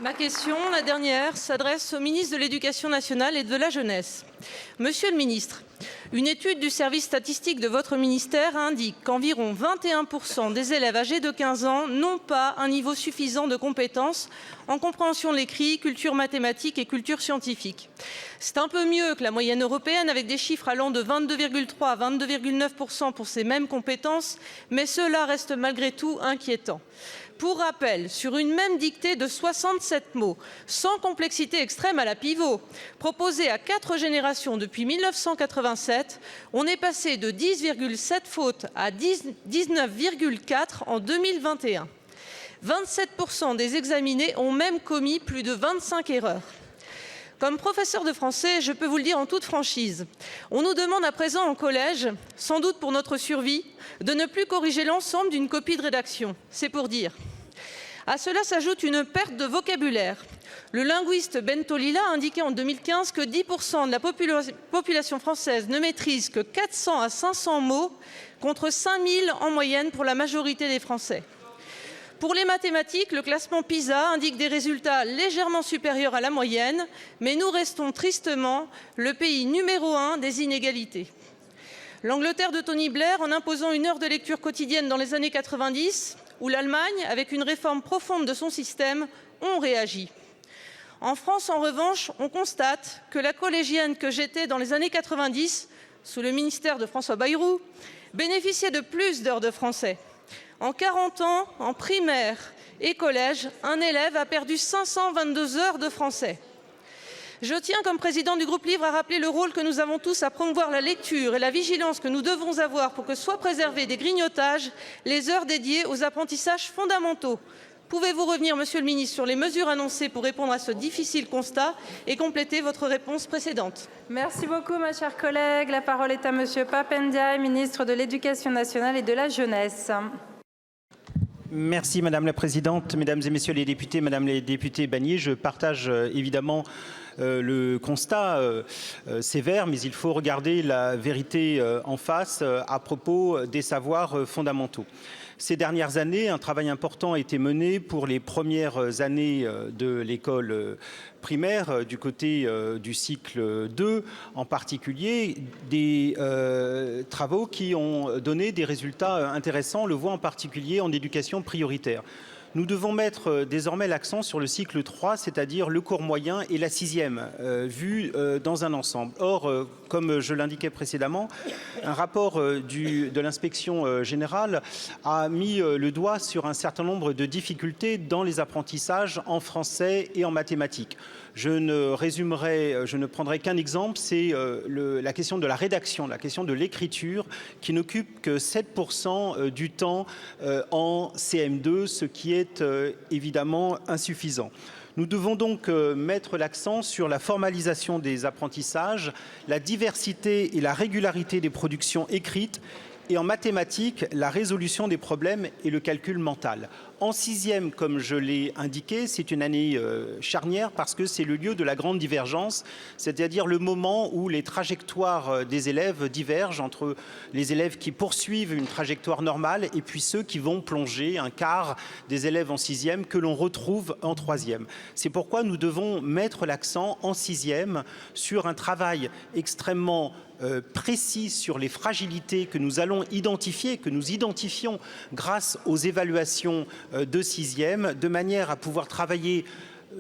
Ma question, la dernière, s'adresse au ministre de l'Éducation nationale et de la jeunesse. Monsieur le ministre, une étude du service statistique de votre ministère indique qu'environ 21% des élèves âgés de 15 ans n'ont pas un niveau suffisant de compétences en compréhension de l'écrit, culture mathématique et culture scientifique. C'est un peu mieux que la moyenne européenne avec des chiffres allant de 22,3 à 22,9% pour ces mêmes compétences, mais cela reste malgré tout inquiétant. Pour rappel, sur une même dictée de 67 mots, sans complexité extrême à la pivot, proposée à 4 générations depuis 1987, on est passé de 10,7 fautes à 19,4 en 2021. 27% des examinés ont même commis plus de 25 erreurs. Comme professeur de français, je peux vous le dire en toute franchise, on nous demande à présent en collège, sans doute pour notre survie, de ne plus corriger l'ensemble d'une copie de rédaction. C'est pour dire. À cela s'ajoute une perte de vocabulaire. Le linguiste Bentolila a indiqué en 2015 que 10% de la population française ne maîtrise que 400 à 500 mots, contre 5000 en moyenne pour la majorité des Français. Pour les mathématiques, le classement PISA indique des résultats légèrement supérieurs à la moyenne, mais nous restons tristement le pays numéro 1 des inégalités. L'Angleterre de Tony Blair, en imposant 1 heure de lecture quotidienne dans les années 90, ou l'Allemagne, avec une réforme profonde de son système, ont réagi. En France, en revanche, on constate que la collégienne que j'étais dans les années 90, sous le ministère de François Bayrou, bénéficiait de plus d'heures de français. En 40 ans, en primaire et collège, un élève a perdu 522 heures de français. Je tiens, comme président du groupe Livre, à rappeler le rôle que nous avons tous à promouvoir la lecture et la vigilance que nous devons avoir pour que soient préservées des grignotages les heures dédiées aux apprentissages fondamentaux. Pouvez-vous revenir, Monsieur le ministre, sur les mesures annoncées pour répondre à ce difficile constat et compléter votre réponse précédente? Merci beaucoup, ma chère collègue. La parole est à Monsieur Pap Ndiaye, ministre de l'Éducation nationale et de la jeunesse. Merci Madame la Présidente, Mesdames et Messieurs les députés, Madame les députées Bannier, je partage évidemment le constat sévère, mais il faut regarder la vérité en face à propos des savoirs fondamentaux. Ces dernières années, un travail important a été mené pour les premières années de l'école primaire, du côté du cycle 2, en particulier des travaux qui ont donné des résultats intéressants, on le voit en particulier en éducation prioritaire. Nous devons mettre désormais l'accent sur le cycle 3, c'est-à-dire le cours moyen et la 6e, vus dans un ensemble. Or, comme je l'indiquais précédemment, un rapport de l'inspection générale a mis le doigt sur un certain nombre de difficultés dans les apprentissages en français et en mathématiques. Je ne prendrai qu'un exemple, c'est la question de la rédaction, la question de l'écriture, qui n'occupe que 7% du temps en CM2, ce qui est évidemment insuffisant. Nous devons donc mettre l'accent sur la formalisation des apprentissages, la diversité et la régularité des productions écrites, et en mathématiques, la résolution des problèmes et le calcul mental. En 6e, comme je l'ai indiqué, c'est une année charnière parce que c'est le lieu de la grande divergence, c'est-à-dire le moment où les trajectoires des élèves divergent entre les élèves qui poursuivent une trajectoire normale et puis ceux qui vont plonger, un quart des élèves en 6e que l'on retrouve en 3e. C'est pourquoi nous devons mettre l'accent en 6e sur un travail extrêmement précis sur les fragilités que nous allons identifier, que nous identifions grâce aux évaluations de 6e, de manière à pouvoir travailler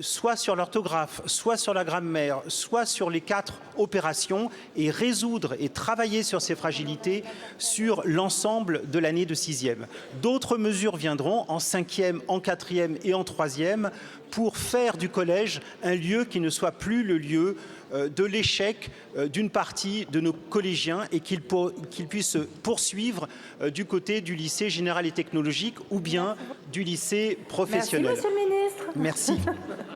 soit sur l'orthographe, soit sur la grammaire, soit sur les 4 opérations et résoudre et travailler sur ces fragilités sur l'ensemble de l'année de 6e. D'autres mesures viendront en 5e, en 4e et en 3e pour faire du collège un lieu qui ne soit plus le lieu de l'échec d'une partie de nos collégiens et qu'ils puissent poursuivre du côté du lycée général et technologique ou bien du lycée professionnel. Merci, Monsieur le Ministre. Merci.